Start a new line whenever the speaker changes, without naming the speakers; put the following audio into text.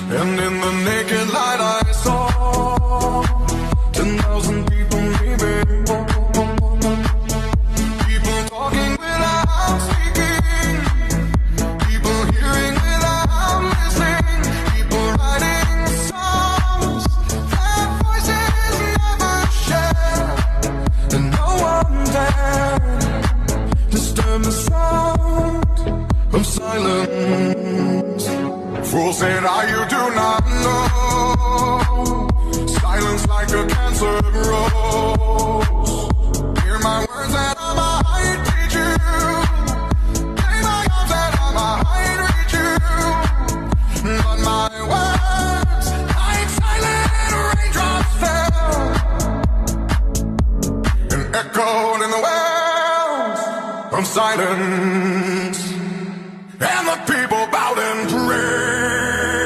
And in the naked light I saw 10,000 people leaving, people talking without speaking, people hearing without listening, people writing songs their voices never share, and no one dared disturb the sound of silence. Fool said I, you do not know. Silence like a cancer grows. Hear my words and I might teach you. Play my arms and I might reach you. But my words, like silent raindrops fell and echoed in the wells of silence.